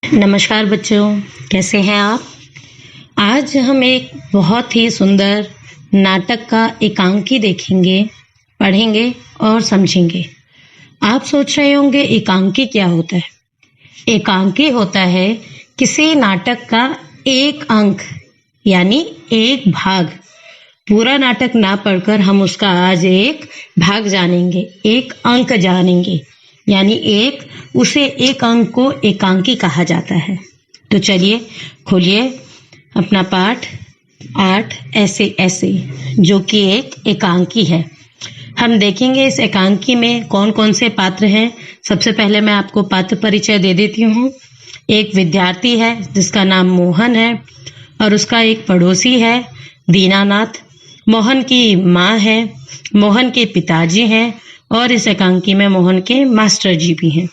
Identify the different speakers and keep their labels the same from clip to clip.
Speaker 1: नमस्कार बच्चों, कैसे हैं आप। आज हम एक बहुत ही सुंदर नाटक का एकांकी देखेंगे, पढ़ेंगे और समझेंगे। आप सोच रहे होंगे एकांकी क्या होता है। एकांकी होता है किसी नाटक का एक अंक यानी एक भाग। पूरा नाटक ना पढ़कर हम उसका आज एक भाग जानेंगे, एक अंक जानेंगे, यानी एक अंक को एकांकी कहा जाता है। तो चलिए खोलिए अपना पाठ 8 ऐसे ऐसे, जो कि एक एकांकी है। हम देखेंगे इस एकांकी में कौन कौन से पात्र हैं। सबसे पहले मैं आपको पात्र परिचय दे देती हूँ। एक विद्यार्थी है जिसका नाम मोहन है और उसका एक पड़ोसी है दीनानाथ। मोहन की माँ है, मोहन के पिताजी हैं और इस एकांकी में मोहन के मास्टर जी भी हैं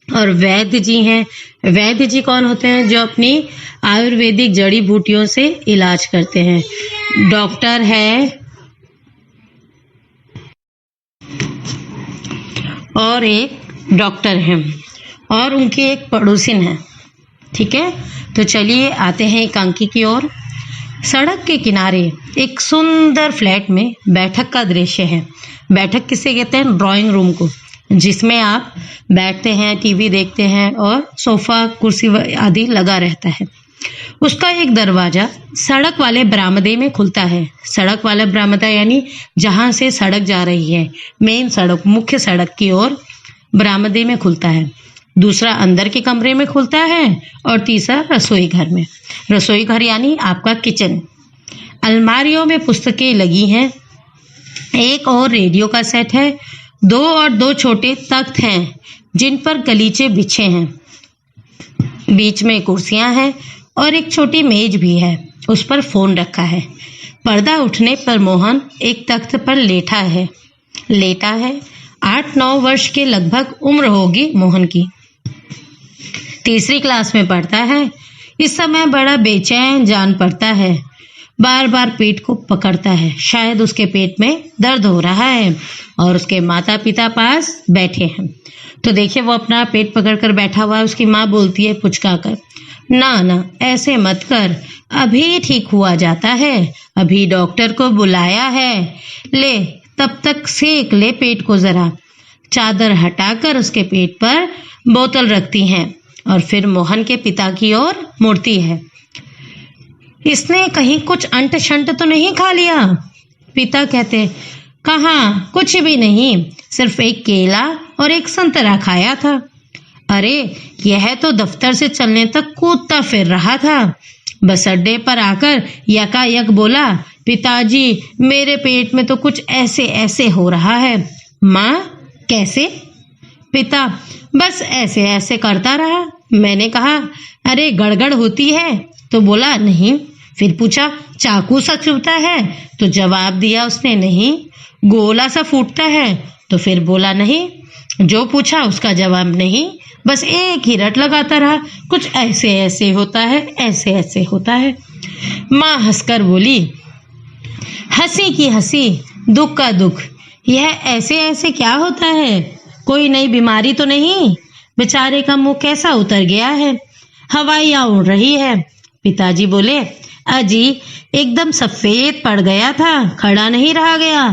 Speaker 1: और वैद्य जी हैं। वैद्य जी कौन होते हैं? जो अपनी आयुर्वेदिक जड़ी बूटियों से इलाज करते हैं। डॉक्टर है और एक डॉक्टर हैं और उनकी एक पड़ोसिन है। ठीक है, तो चलिए आते हैं एकांकी की ओर। सड़क के किनारे एक सुंदर फ्लैट में बैठक का दृश्य है। बैठक किसे कहते हैं? ड्राइंग रूम को, जिसमें आप बैठते हैं, टीवी देखते हैं और सोफा कुर्सी आदि लगा रहता है। उसका एक दरवाजा सड़क वाले बरामदे में खुलता है। सड़क वाला बरामदा यानी जहां से सड़क जा रही है, मेन सड़क, मुख्य सड़क की ओर बरामदे में खुलता है। दूसरा अंदर के कमरे में खुलता है और तीसरा रसोई घर में। रसोई घर यानी आपका किचन। अलमारियों में पुस्तकें लगी हैं। एक और रेडियो का सेट है। दो छोटे तख्त हैं जिन पर गलीचे बिछे हैं। बीच में कुर्सियां हैं और एक छोटी मेज भी है, उस पर फोन रखा है। पर्दा उठने पर मोहन एक तख्त पर लेटा है। 8-9 वर्ष के लगभग उम्र होगी मोहन की। तीसरी क्लास में पढ़ता है। इस समय बड़ा बेचैन जान पड़ता है। बार बार पेट को पकड़ता है। शायद उसके पेट में दर्द हो रहा है और उसके माता पिता पास बैठे हैं। तो देखिए, वो अपना पेट पकड़कर बैठा हुआ है। उसकी माँ बोलती है पुचका कर, ना ऐसे मत कर, अभी ठीक हुआ जाता है, अभी डॉक्टर को बुलाया है, ले तब तक सेक ले पेट को जरा। चादर हटाकर उसके पेट पर बोतल रखती हैं और फिर मोहन के पिता की ओर मुड़ती है। इसने कहीं कुछ अंट शंट तो नहीं खा लिया? पिता कहते, कहाँ, कुछ भी नहीं, सिर्फ एक केला और एक संतरा खाया था। अरे, यह तो दफ्तर से चलने तक कूदता फिर रहा था। बस अड्डे पर आकर यकायक बोला, पिताजी मेरे पेट में तो कुछ ऐसे ऐसे हो रहा है। माँ, कैसे? पिता, बस ऐसे ऐसे करता रहा। मैंने कहा, अरे गड़गड़ होती है? तो बोला नहीं। फिर पूछा, चाकू सा चुभता है? तो जवाब दिया उसने नहीं। गोला सा फूटता है? तो फिर बोला नहीं। जो पूछा उसका जवाब नहीं, बस एक ही रट लगाता रहा, कुछ ऐसे ऐसे होता है, ऐसे ऐसे होता है। माँ हंसकर बोली, हंसी की हंसी, दुख का दुख, यह ऐसे ऐसे क्या होता है? कोई नई बीमारी तो नहीं? बेचारे का मुंह कैसा उतर गया है, हवाइयाँ उड़ रही है। पिताजी बोले, अजी एकदम सफेद पड़ गया था, खड़ा नहीं रहा गया,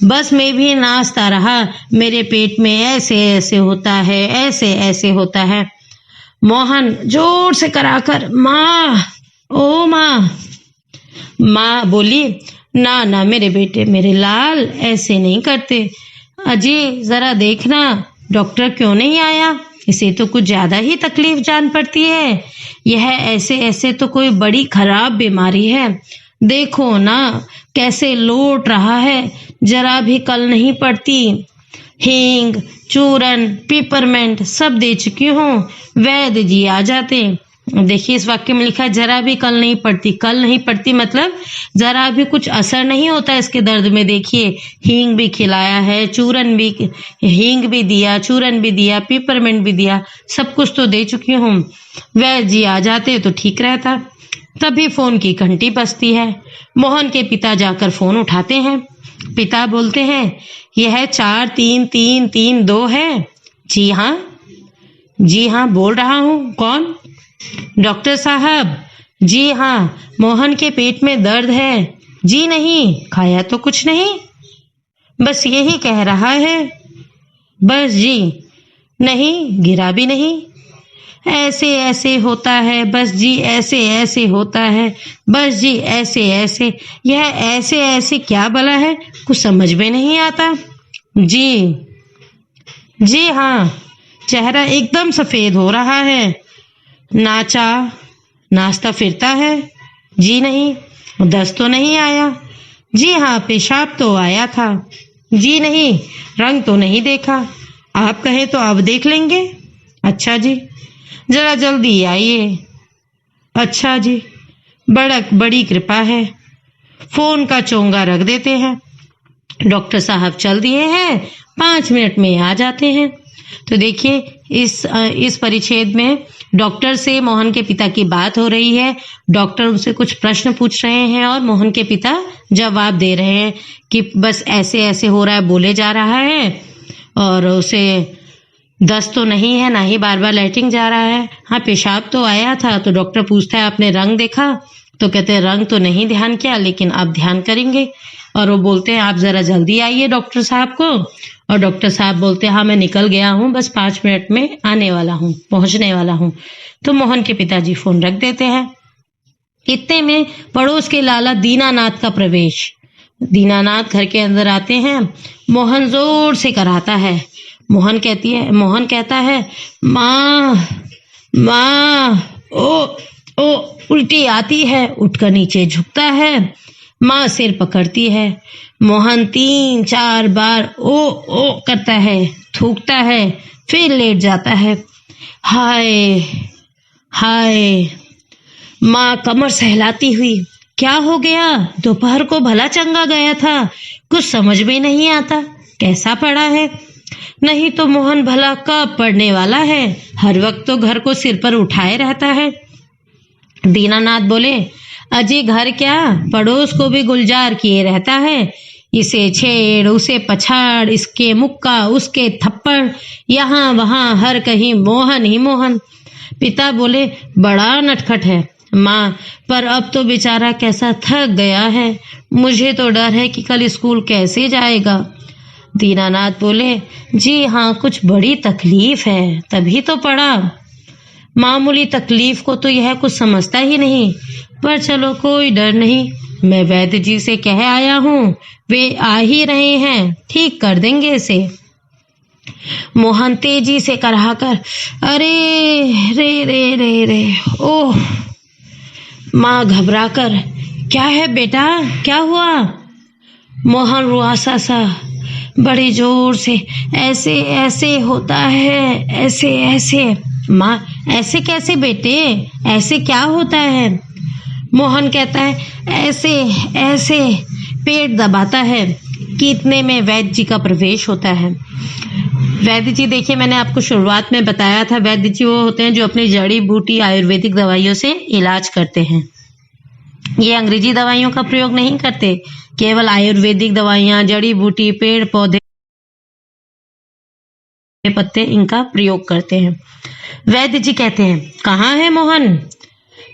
Speaker 1: बस मैं भी नाचता रहा, मेरे पेट में ऐसे ऐसे होता है, ऐसे ऐसे होता है। मोहन जोर से कराकर, माँ, ओ माँ। माँ बोली, ना मेरे बेटे, मेरे लाल, ऐसे नहीं करते। अजी जरा देखना, डॉक्टर क्यों नहीं आया? इसे तो कुछ ज्यादा ही तकलीफ जान पड़ती है। यह ऐसे ऐसे तो कोई बड़ी खराब बीमारी है। देखो ना कैसे लौट रहा है, जरा भी कल नहीं पड़ती। हींग, चूरन, पिपरमेंट सब दे चुकी हूँ, वैद्य जी आ जाते। देखिए, इस वाक्य में लिखा है जरा भी कल नहीं पड़ती। कल नहीं पड़ती मतलब जरा भी कुछ असर नहीं होता इसके दर्द में। देखिए, हींग भी खिलाया है, हींग भी दिया, चूरन भी दिया, पिपरमेंट भी दिया, सब कुछ तो दे चुकी हूँ। वैद्य जी आ जाते तो ठीक रहता। तभी फोन की घंटी बजती है। मोहन के पिता जाकर फोन उठाते हैं। पिता बोलते हैं, यह 4-3-3-3-2 है। जी हाँ। जी हाँ, बोल रहा हूँ। कौन? डॉक्टर साहब। जी हाँ, मोहन के पेट में दर्द है। जी नहीं, खाया तो कुछ नहीं, बस यही कह रहा है। बस जी? नहीं, गिरा भी नहीं। ऐसे ऐसे होता है, बस जी ऐसे ऐसे होता है, बस जी ऐसे ऐसे। यह ऐसे ऐसे क्या भला है, कुछ समझ में नहीं आता। जी जी हाँ, चेहरा एकदम सफेद हो रहा है। नाचा नाश्ता फिरता है। जी नहीं, दस्त तो नहीं आया। जी हाँ, पेशाब तो आया था। जी नहीं, रंग तो नहीं देखा। आप कहें तो अब देख लेंगे। अच्छा जी, जरा जल्दी आइए। अच्छा जी, बड़ी कृपा है। फोन का चोंगा रख देते हैं। डॉक्टर साहब चल दिए हैं, 5 मिनट में आ जाते हैं। तो देखिए, इस परिच्छेद में डॉक्टर से मोहन के पिता की बात हो रही है। डॉक्टर उनसे कुछ प्रश्न पूछ रहे हैं और मोहन के पिता जवाब दे रहे हैं कि बस ऐसे ऐसे हो रहा है, बोले जा रहा है, और उसे दस्त तो नहीं है, ना ही बार बार लैट्रिन जा रहा है। हाँ, पेशाब तो आया था। तो डॉक्टर पूछता है, आपने रंग देखा? तो कहते हैं, रंग तो नहीं ध्यान किया, लेकिन अब ध्यान करेंगे। और वो बोलते हैं, आप जरा जल्दी आइए डॉक्टर साहब को। और डॉक्टर साहब बोलते हैं, हाँ मैं निकल गया हूँ, बस 5 मिनट में आने वाला हूँ, पहुंचने वाला हूँ। तो मोहन के पिताजी फोन रख देते हैं। इतने में पड़ोस के लाला दीनानाथ का प्रवेश। दीनानाथ घर के अंदर आते हैं। मोहन जोर से कराता है। मोहन कहता है, माँ माँ, ओ उल्टी आती है। उठकर नीचे झुकता है। माँ सिर पकड़ती है। मोहन 3-4 बार ओ करता है, थूकता है, फिर लेट जाता है। हाय हाय। माँ कमर सहलाती हुई, क्या हो गया? दोपहर को भला चंगा गया था, कुछ समझ में नहीं आता, कैसा पड़ा है? नहीं तो मोहन भला कब पड़ने वाला है, हर वक्त तो घर को सिर पर उठाए रहता है। दीनानाथ बोले, अजी घर क्या, पड़ोस को भी गुलजार किए रहता है। इसे छेड़, उसे पछाड़, इसके मुक्का, उसके थप्पड़, यहाँ वहाँ हर कहीं मोहन ही मोहन। पिता बोले, बड़ा नटखट है माँ, पर अब तो बेचारा कैसा थक गया है, मुझे तो डर है कि कल स्कूल कैसे जाएगा। दीनानाथ बोले, जी हाँ, कुछ बड़ी तकलीफ है, तभी तो पड़ा। मामूली तकलीफ को तो यह कुछ समझता ही नहीं, पर चलो कोई डर नहीं, मैं वैद्य जी से कह आया हूँ, वे आ ही रहे हैं, ठीक कर देंगे इसे। मोहन तेजी से कराकर, अरे रे रे रे रे, ओह। माँ घबराकर, क्या है बेटा, क्या हुआ? मोहन रुआसा सा, बड़े जोर से, ऐसे ऐसे होता है, ऐसे ऐसे। माँ, ऐसे कैसे बेटे, ऐसे क्या होता है? मोहन कहता है, ऐसे ऐसे। पेट दबाता है कि इतने में वैद्य जी का प्रवेश होता है। वैद्य जी, देखिए मैंने आपको शुरुआत में बताया था, वैद्य जी वो होते हैं जो अपनी जड़ी बूटी आयुर्वेदिक दवाइयों से इलाज करते हैं। ये अंग्रेजी दवाइयों का प्रयोग नहीं करते, केवल आयुर्वेदिक दवाइयां, जड़ी बूटी, पेड़ पौधे, पत्ते, इनका प्रयोग करते हैं। वैद्य जी कहते हैं, कहाँ है मोहन?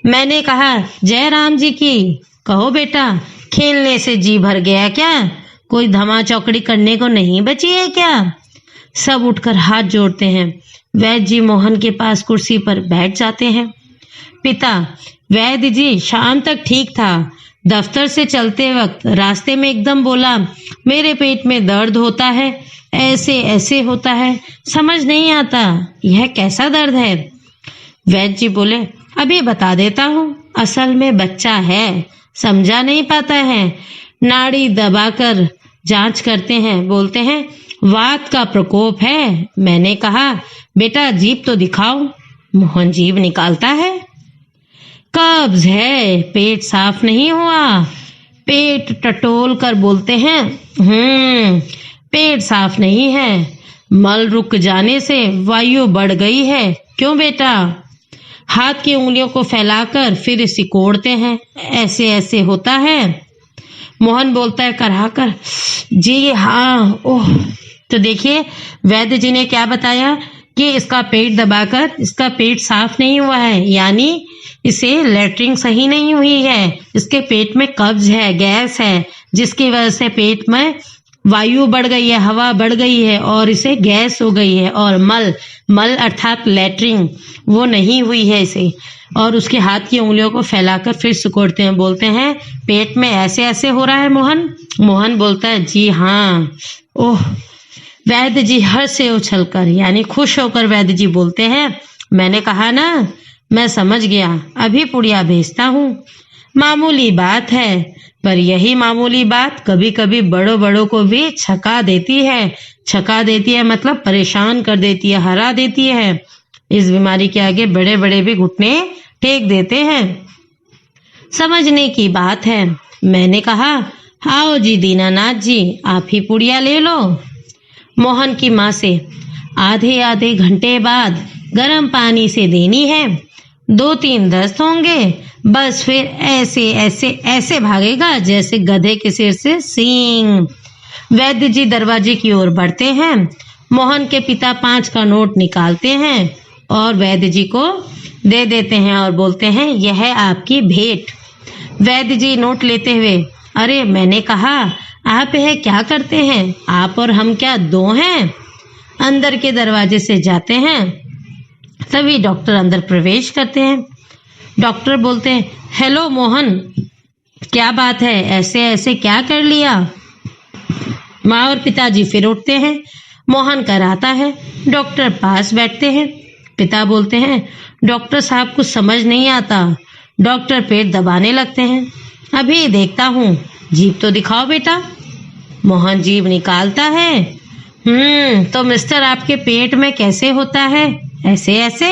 Speaker 1: मैंने कहा, जय राम जी की। कहो बेटा, खेलने से जी भर गया क्या? कोई धमा चौकड़ी करने को नहीं बची है क्या? सब उठकर हाथ जोड़ते हैं। वैद्य जी मोहन के पास कुर्सी पर बैठ जाते हैं। पिता, वैद्य जी शाम तक ठीक था, दफ्तर से चलते वक्त रास्ते में एकदम बोला, मेरे पेट में दर्द होता है, ऐसे ऐसे होता है, समझ नहीं आता यह कैसा दर्द है। वैद्य जी बोले, अभी बता देता हूँ, असल में बच्चा है, समझा नहीं पाता है। नाड़ी दबाकर जांच करते हैं, बोलते हैं वात का प्रकोप है। मैंने कहा, बेटा जीभ तो दिखाओ। मोहन जीभ निकालता है। कब्ज है, पेट साफ नहीं हुआ। पेट टटोल कर बोलते हैं, पेट साफ नहीं है, मल रुक जाने से वायु बढ़ गई है। क्यों बेटा? हाथ की उंगलियों को फैलाकर फिर सिकोड़ते हैं, ऐसे ऐसे होता है। मोहन बोलता है कराकर, जी हाँ, ओह। तो देखिए वैद्य जी ने क्या बताया कि इसका पेट दबाकर इसका पेट साफ नहीं हुआ है, यानी इसे लेटरिंग सही नहीं हुई है, इसके पेट में कब्ज है, गैस है, जिसकी वजह से पेट में वायु बढ़ गई है, हवा बढ़ गई है और इसे गैस हो गई है। और मल अर्थात लेटरिंग वो नहीं हुई है इसे। और उसके हाथ की उंगलियों को फैलाकर फिर सिकोड़ते हैं, बोलते हैं पेट में ऐसे ऐसे हो रहा है मोहन। मोहन बोलता है जी हाँ। ओह, वैद्य जी हर्ष से उछलकर यानी खुश होकर वैद्य जी बोलते हैं, मैंने कहा ना, मैं समझ गया, अभी पुड़िया भेजता हूँ। मामूली बात है, पर यही मामूली बात कभी कभी बड़ों बड़ों को भी छका देती है मतलब परेशान कर देती है, हरा देती है। इस बीमारी के आगे बड़े बड़े भी घुटने टेक देते हैं। समझने की बात है। मैंने कहा, आओ जी दीनानाथ जी, आप ही पुड़िया ले लो। मोहन की माँ से आधे आधे घंटे बाद गर्म पानी से देनी है। 2-3 दस्त होंगे, बस फिर ऐसे ऐसे ऐसे भागेगा जैसे गधे के सिर से सींग। वैद्य जी दरवाजे की ओर बढ़ते हैं। मोहन के पिता 5 का नोट निकालते हैं और वैद्य जी को दे देते हैं और बोलते हैं, यह है आपकी भेंट। वैद्य जी नोट लेते हुए, अरे मैंने कहा आप यह क्या करते हैं, आप और हम क्या 2 हैं? अंदर के दरवाजे से जाते हैं। तभी डॉक्टर अंदर प्रवेश करते हैं। डॉक्टर बोलते हैं, हेलो मोहन, क्या बात है, ऐसे ऐसे क्या कर लिया? माँ और पिताजी फिर उठते हैं। मोहन कराता है। डॉक्टर पास बैठते हैं। पिता बोलते हैं, डॉक्टर साहब कुछ समझ नहीं आता। डॉक्टर पेट दबाने लगते हैं। अभी देखता हूँ, जीभ तो दिखाओ बेटा। मोहन जीभ निकालता है। तो मिस्टर आपके पेट में कैसे होता है, ऐसे ऐसे?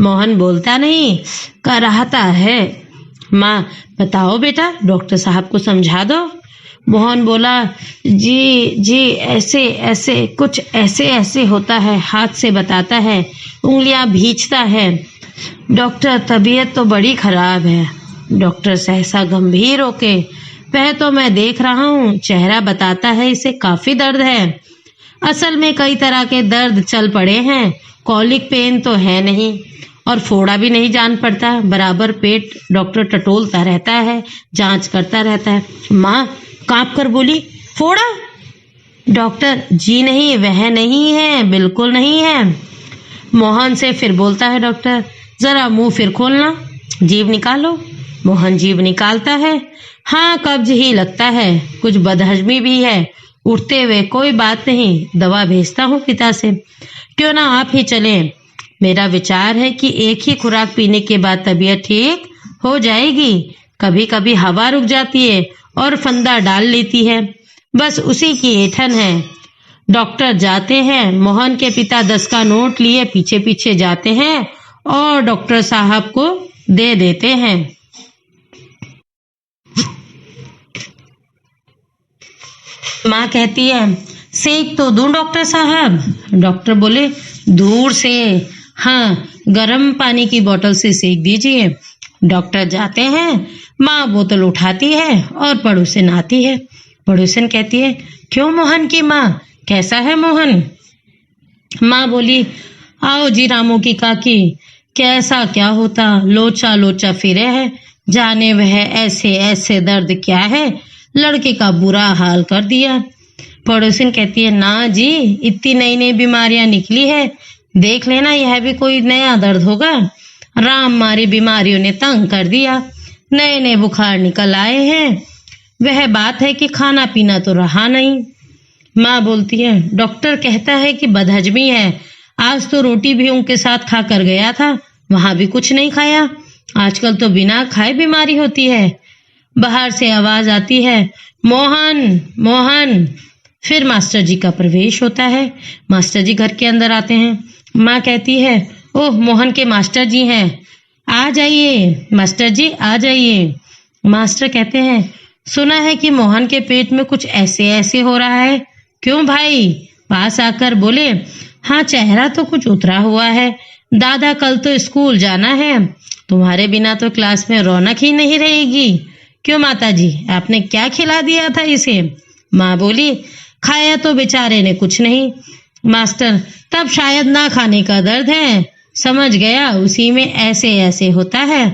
Speaker 1: मोहन बोलता नहीं, कराहता है। माँ, बताओ बेटा, डॉक्टर साहब को समझा दो। मोहन बोला, जी ऐसे ऐसे कुछ ऐसे ऐसे होता है, हाथ से बताता है, उंगलियां भींचता है। डॉक्टर तबीयत तो बड़ी खराब है। डॉक्टर सहसा गंभीर होके, वह तो मैं देख रहा हूँ, चेहरा बताता है इसे काफी दर्द है। असल में कई तरह के दर्द चल पड़े हैं, कॉलिक पेन तो है नहीं और फोड़ा भी नहीं जान पड़ता। बराबर पेट डॉक्टर टटोलता रहता है, जांच करता रहता है। माँ कांप कर बोली, फोड़ा? डॉक्टर, जी नहीं, वह नहीं है, बिल्कुल नहीं है। मोहन से फिर बोलता है डॉक्टर, जरा मुंह फिर खोलना, जीभ निकालो। मोहन जीभ निकालता है। हाँ, कब्ज ही लगता है, कुछ बदहजमी भी है। उठते हुए, कोई बात नहीं, दवा भेजता हूँ पिता से, क्यों ना आप ही चलें। मेरा विचार है कि एक ही खुराक पीने के बाद तबीयत ठीक हो जाएगी। कभी कभी हवा रुक जाती है और फंदा डाल लेती है, बस उसी की ऐंठन है। डॉक्टर जाते हैं। मोहन के पिता 10 का नोट लिए पीछे पीछे जाते हैं और डॉक्टर साहब को दे देते हैं। माँ कहती है, सेक तो दूं डॉक्टर साहब? डॉक्टर बोले, दूर से, हाँ, गर्म पानी की बोतल से सेक दीजिए। डॉक्टर जाते हैं। माँ बोतल उठाती है और पड़ोसन आती है। पड़ोसन कहती है, क्यों मोहन की माँ, कैसा है मोहन? माँ बोली, आओ जी रामू की काकी, कैसा क्या होता, लोचा लोचा फिरे है, जाने वह ऐसे ऐसे दर्द क्या है, लड़के का बुरा हाल कर दिया। पड़ोसन कहती है, ना जी, इतनी नई नई बीमारियां निकली है, देख लेना यह भी कोई नया दर्द होगा। राम मारी बीमारियों ने तंग कर दिया, नए नए बुखार निकल आए हैं। वह बात है कि खाना पीना तो रहा नहीं। माँ बोलती है, डॉक्टर कहता है कि बदहजमी है, आज तो रोटी भी उनके साथ खा कर गया था, वहां भी कुछ नहीं खाया। आजकल तो बिना खाए बीमारी होती है। बाहर से आवाज आती है, मोहन मोहन। फिर मास्टर जी का प्रवेश होता है। मास्टर जी घर के अंदर आते हैं। माँ कहती है, ओह, मोहन के मास्टर जी हैं, आ जाइए मास्टर जी, आ जाइए। मास्टर कहते हैं, सुना है कि मोहन के पेट में कुछ ऐसे ऐसे हो रहा है, क्यों भाई? पास आकर बोले, हाँ, चेहरा तो कुछ उतरा हुआ है। दादा, कल तो स्कूल जाना है, तुम्हारे बिना तो क्लास में रौनक ही नहीं रहेगी। क्यों माताजी, आपने क्या खिला दिया था इसे? माँ बोली, खाया तो बेचारे ने कुछ नहीं। मास्टर, तब शायद ना खाने का दर्द है। समझ गया, उसी में ऐसे ऐसे होता है।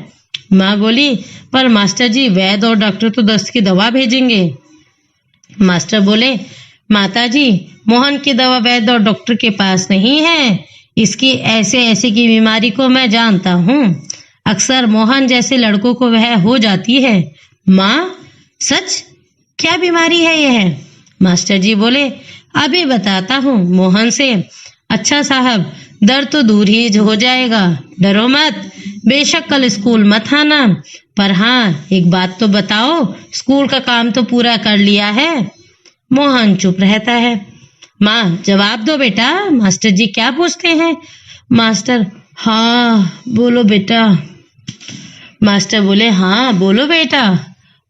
Speaker 1: माँ बोली, पर मास्टर जी, वैद्य और डॉक्टर तो दस्त की दवा भेजेंगे। मास्टर बोले, माता जी, मोहन की दवा वैद्य और डॉक्टर के पास नहीं है। इसकी ऐसे ऐसे की बीमारी को मैं जानता हूँ। अक्सर मोहन जैसे लड़कों को वह हो जाती है। माँ, सच? क्या बीमारी है यह? मास्टर जी बोले, अभी बताता हूँ मोहन से। अच्छा साहब, दर्द तो दूर ही हो जाएगा, डरो मत। बेशक कल स्कूल मत आना, पर हाँ, एक बात तो बताओ, स्कूल का काम तो पूरा कर लिया है? मोहन चुप रहता है। माँ, जवाब दो बेटा, मास्टर जी क्या पूछते हैं? मास्टर, हाँ बोलो बेटा। मास्टर बोले, हाँ बोलो बेटा।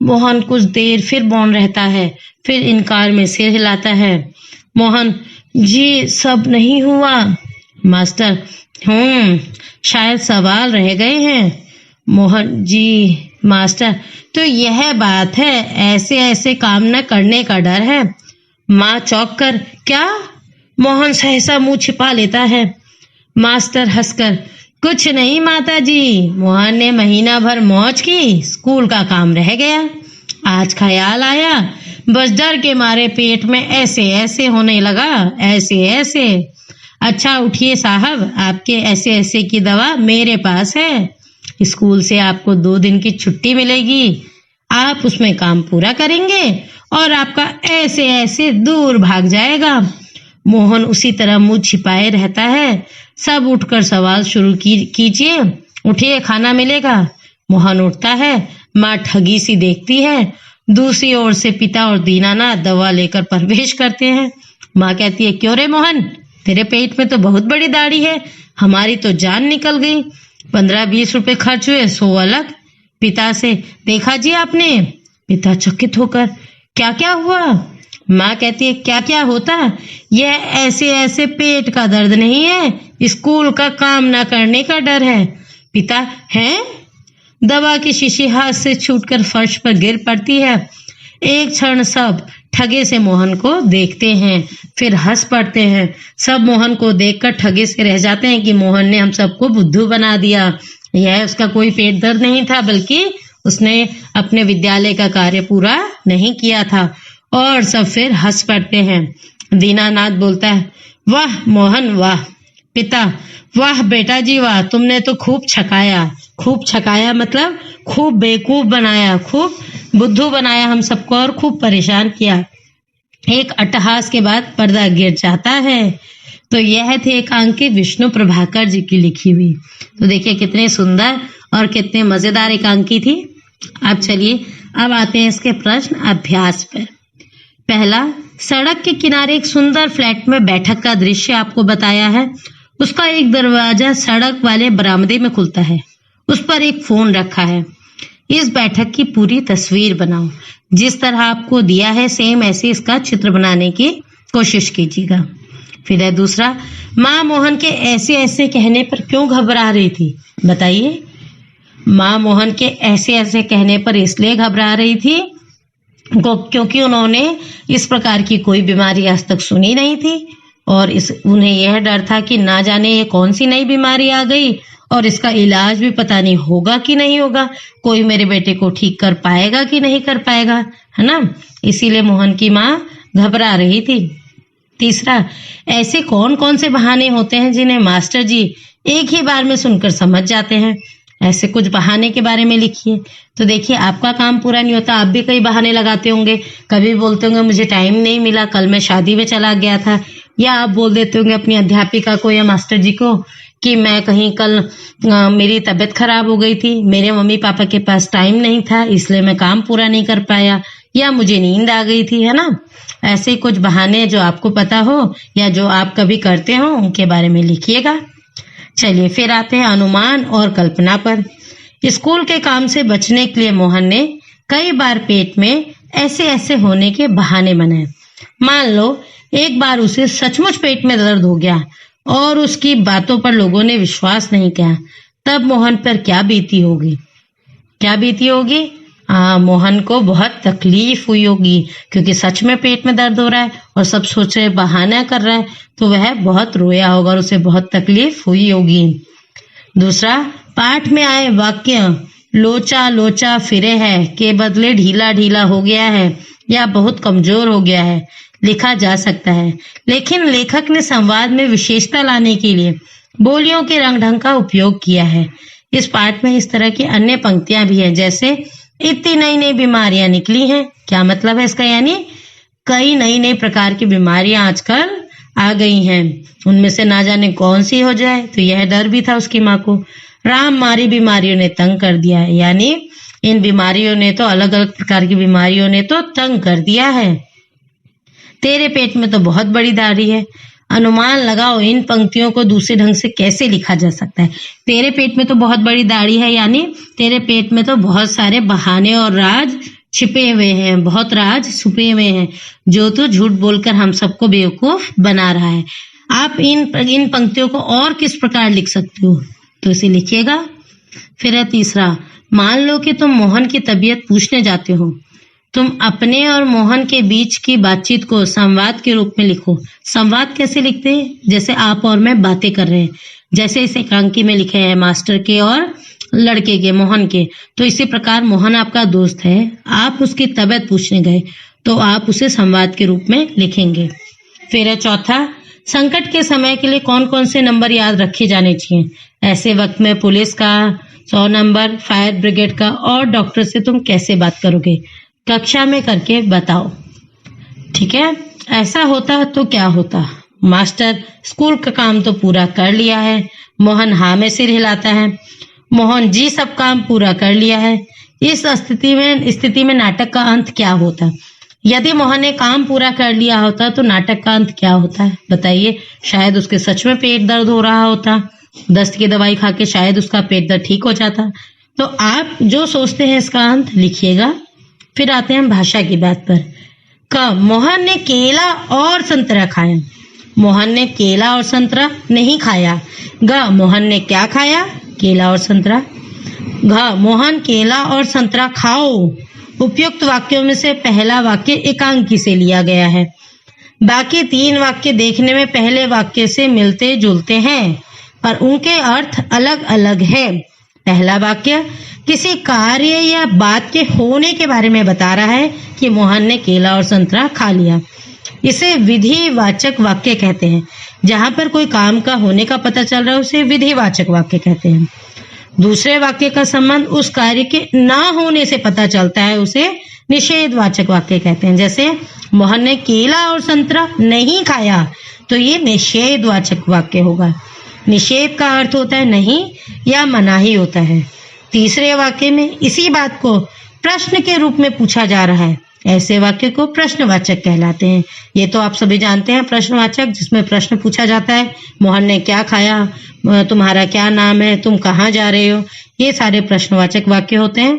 Speaker 1: मोहन कुछ देर फिर मौन रहता है, फिर इनकार में सिर हिलाता है। मोहन, जी सब नहीं हुआ। मास्टर, शायद सवाल रह गए हैं। मोहन, जी। मास्टर, तो यह बात है, ऐसे ऐसे काम न करने का डर है। माँ चौंक कर, क्या? मोहन सहसा मुंह छिपा लेता है। मास्टर हंसकर, कुछ नहीं माता जी, मोहन ने महीना भर मौज की, स्कूल का काम रह गया। आज ख्याल आया, बस डर के मारे पेट में ऐसे ऐसे होने लगा, ऐसे ऐसे। अच्छा उठिए साहब, आपके ऐसे ऐसे की दवा मेरे पास है। स्कूल से आपको 2 दिन की छुट्टी मिलेगी। आप उसमें काम पूरा करेंगे और आपका ऐसे ऐसे दूर भाग जाएगा। मोहन उसी तरह मुंह छिपाए रहता है। सब उठकर सवाल शुरू कीजिए। उठिए, खाना मिलेगा। मोहन उठता है। माँ ठगी सी देखती है। दूसरी ओर से पिता और दीनानाथ दवा लेकर प्रवेश करते हैं। माँ कहती है, क्यों रे मोहन, तेरे पेट में तो बहुत बड़ी दाढ़ी है, हमारी तो जान निकल गई। 15-20 रुपए खर्च हुए, 100 अलग। पिता से, देखा जी आपने? पिता चकित होकर, क्या क्या हुआ? माँ कहती है, क्या क्या होता? यह ऐसे ऐसे पेट का दर्द नहीं है, स्कूल का काम ना करने का डर है। पिता, हैं? दवा की शीशी हाथ से छूटकर फर्श पर गिर पड़ती है। एक क्षण सब ठगे से मोहन को देखते हैं, फिर हंस पड़ते हैं। सब मोहन को देखकर ठगे से रह जाते हैं कि मोहन ने हम सबको बुद्धू बना दिया। यह उसका कोई पेट दर्द नहीं था, बल्कि उसने अपने विद्यालय का कार्य पूरा नहीं किया था। और सब फिर हंस पड़ते हैं। दीनानाथ बोलता है, वाह मोहन वाह। पिता, वाह बेटा जी वाह, तुमने तो खूब छकाया। खूब छकाया मतलब खूब बेवकूफ बनाया, खूब बुद्धू बनाया हम सबको और खूब परेशान किया। एक अट्टहास के बाद पर्दा गिर जाता है। तो यह थी एकांकी विष्णु प्रभाकर जी की लिखी हुई। तो देखिए कितने सुंदर और कितने मजेदार एकांकी थी। अब चलिए, अब आते हैं इसके प्रश्न अभ्यास पर। पहला, सड़क के किनारे एक सुंदर फ्लैट में बैठक का दृश्य आपको बताया है। उसका एक दरवाजा सड़क वाले बरामदे में खुलता है। उस पर एक फोन रखा है। इस बैठक की पूरी तस्वीर बनाओ। जिस तरह आपको दिया है सेम ऐसे इसका चित्र बनाने की कोशिश कीजिएगा। फिर है दूसरा, माँ मोहन के ऐसे ऐसे कहने पर क्यों घबरा रही थी, बताइए। माँ मोहन के ऐसे ऐसे कहने पर इसलिए घबरा रही थी क्योंकि उन्होंने इस प्रकार की कोई बीमारी आज तक सुनी नहीं थी और उन्हें यह डर था कि ना जाने ये कौन सी नई बीमारी आ गई और इसका इलाज भी पता नहीं होगा कि नहीं होगा, कोई मेरे बेटे को ठीक कर पाएगा कि नहीं कर पाएगा, है ना। इसीलिए मोहन की माँ घबरा रही थी। तीसरा, ऐसे कौन कौन से बहाने होते हैं जिन्हें मास्टर जी एक ही बार में सुनकर समझ जाते हैं। ऐसे कुछ बहाने के बारे में लिखिए। तो देखिए, आपका काम पूरा नहीं होता, आप भी कई बहाने लगाते होंगे। कभी बोलते होंगे मुझे टाइम नहीं मिला, कल मैं शादी में चला गया था, या आप बोल देते होंगे अपनी अध्यापिका को या मास्टर जी को कि मैं कहीं कल मेरी तबीयत खराब हो गई थी, मेरे मम्मी पापा के पास टाइम नहीं था, इसलिए मैं काम पूरा नहीं कर पाया, या मुझे नींद आ गई थी, है ना। ऐसे कुछ बहाने जो आपको पता हो या जो आप कभी करते हो उनके बारे में लिखिएगा। चलिए फिर आते हैं अनुमान और कल्पना पर। स्कूल के काम से बचने के लिए मोहन ने कई बार पेट में ऐसे ऐसे होने के बहाने बनाए। मान लो एक बार उसे सचमुच पेट में दर्द हो गया और उसकी बातों पर लोगों ने विश्वास नहीं किया, तब मोहन पर क्या बीती होगी, क्या बीती होगी। मोहन को बहुत तकलीफ हुई होगी, क्योंकि सच में पेट में दर्द हो रहा है और सब सोच रहे बहाना कर रहा है, तो वह बहुत रोया होगा और उसे बहुत तकलीफ हुई होगी। दूसरा, पाठ में आए वाक्य लोचा लोचा फिरे है के बदले ढीला ढीला हो गया है या बहुत कमजोर हो गया है लिखा जा सकता है, लेकिन लेखक ने संवाद में विशेषता लाने के लिए बोलियों के रंग ढंग का उपयोग किया है। इस पाठ में इस तरह की अन्य पंक्तियां भी हैं, जैसे इतनी नई नई बीमारियां निकली हैं। क्या मतलब है इसका? यानी कई नई नई प्रकार की बीमारियां आजकल आ गई हैं, उनमें से ना जाने कौन सी हो जाए, तो यह डर भी था उसकी माँ को। राम मारी बीमारियों ने तंग कर दिया है, यानी इन बीमारियों ने तो अलग अलग प्रकार की बीमारियों ने तो तंग कर दिया है। तेरे पेट में तो बहुत बड़ी दाढ़ी है। अनुमान लगाओ इन पंक्तियों को दूसरे ढंग से कैसे लिखा जा सकता है। तेरे पेट में तो बहुत बड़ी दाढ़ी है, यानी तेरे पेट में तो बहुत सारे बहाने और राज छिपे हुए हैं, बहुत राज छुपे हुए हैं, जो तू झूठ बोलकर हम सबको बेवकूफ बना रहा है। आप इन पंक्तियों को और किस प्रकार लिख सकते हो, तो इसे लिखिएगा। फिर है तीसरा, मान लो कि तुम मोहन की तबीयत पूछने जाते हो। तुम अपने और मोहन के बीच की बातचीत को संवाद के रूप में लिखो। संवाद कैसे लिखते हैं? जैसे आप और मैं बातें कर रहे हैं, जैसे इस एकांकी में लिखे हैं मास्टर के और लड़के के, मोहन के। तो इसी प्रकार मोहन आपका दोस्त है, आप उसकी तबीयत पूछने गए, तो आप उसे संवाद के रूप में लिखेंगे। फिर है चौथा, संकट के समय के लिए कौन कौन से नंबर याद रखे जाने चाहिए। ऐसे वक्त में पुलिस का 100 नंबर, फायर ब्रिगेड का और डॉक्टर से तुम कैसे बात करोगे, कक्षा में करके बताओ। ठीक है, ऐसा होता तो क्या होता। मास्टर स्कूल का काम तो पूरा कर लिया है। मोहन हाँ में सिर हिलाता है। मोहन जी सब काम पूरा कर लिया है। इस स्थिति में नाटक का अंत क्या होता। यदि मोहन ने काम पूरा कर लिया होता तो नाटक का अंत क्या होता है, बताइए। शायद उसके सच में पेट दर्द हो रहा होता, दस्त की दवाई खा के शायद उसका पेट दर्द ठीक हो जाता। तो आप जो सोचते हैं इसका अंत लिखिएगा। फिर आते हैं भाषा की बात पर। क, मोहन ने केला और संतरा खाया। मोहन ने केला और संतरा नहीं खाया। ग, मोहन ने क्या खाया, केला और संतरा। घ, मोहन केला और संतरा खाओ। उपयुक्त वाक्यों में से पहला वाक्य एकांकी से लिया गया है। बाकी 3 वाक्य देखने में पहले वाक्य से मिलते जुलते हैं, पर उनके अर्थ अलग अलग है। पहला वाक्य किसी कार्य या बात के होने के बारे में बता रहा है कि मोहन ने केला और संतरा खा लिया। इसे विधिवाचक वाक्य कहते हैं। जहां पर कोई काम का होने का पता चल रहा है उसे विधिवाचक वाक्य कहते हैं। दूसरे वाक्य का संबंध उस कार्य के ना होने से पता चलता है, उसे निषेधवाचक वाक्य कहते हैं। जैसे मोहन ने केला और संतरा नहीं खाया, तो ये निषेधवाचक वाक्य होगा। निषेध का अर्थ होता है नहीं या मनाही होता है। तीसरे वाक्य में इसी बात को प्रश्न के रूप में पूछा जा रहा है, ऐसे वाक्य को प्रश्नवाचक कहलाते हैं। ये तो आप सभी जानते हैं, प्रश्नवाचक, जिसमें प्रश्न पूछा जाता है। मोहन ने क्या खाया, तुम्हारा क्या नाम है, तुम कहाँ जा रहे हो, ये सारे प्रश्नवाचक वाक्य होते हैं।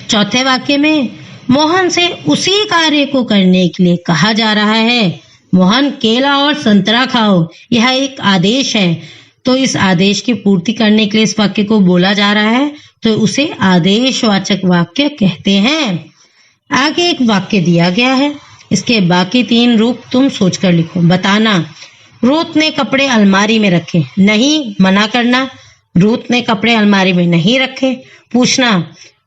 Speaker 1: चौथे वाक्य में मोहन से उसी कार्य को करने के लिए कहा जा रहा है। मोहन केला और संतरा खाओ, यह एक आदेश है, तो इस आदेश की पूर्ति करने के लिए इस वाक्य को बोला जा रहा है, तो उसे आदेशवाचक वाक्य कहते हैं। आगे एक वाक्य दिया गया है, इसके बाकी 3 रूप तुम सोचकर लिखो। बताना, रूथ ने कपड़े अलमारी में रखे। नहीं, मना करना, रूथ ने कपड़े अलमारी में नहीं रखे। पूछना,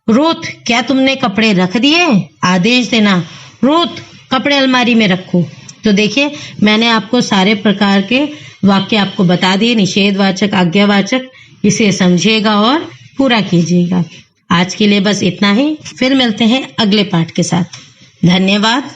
Speaker 1: रूथ क्या तुमने कपड़े रख दिए। आदेश देना, रूथ कपड़े अलमारी में रखो। तो देखिए, मैंने आपको सारे प्रकार के वाक्य आपको बता दिए, निषेधवाचक, आज्ञावाचक। इसे समझिएगा और पूरा कीजिएगा। आज के लिए बस इतना ही, फिर मिलते हैं अगले पाठ के साथ। धन्यवाद।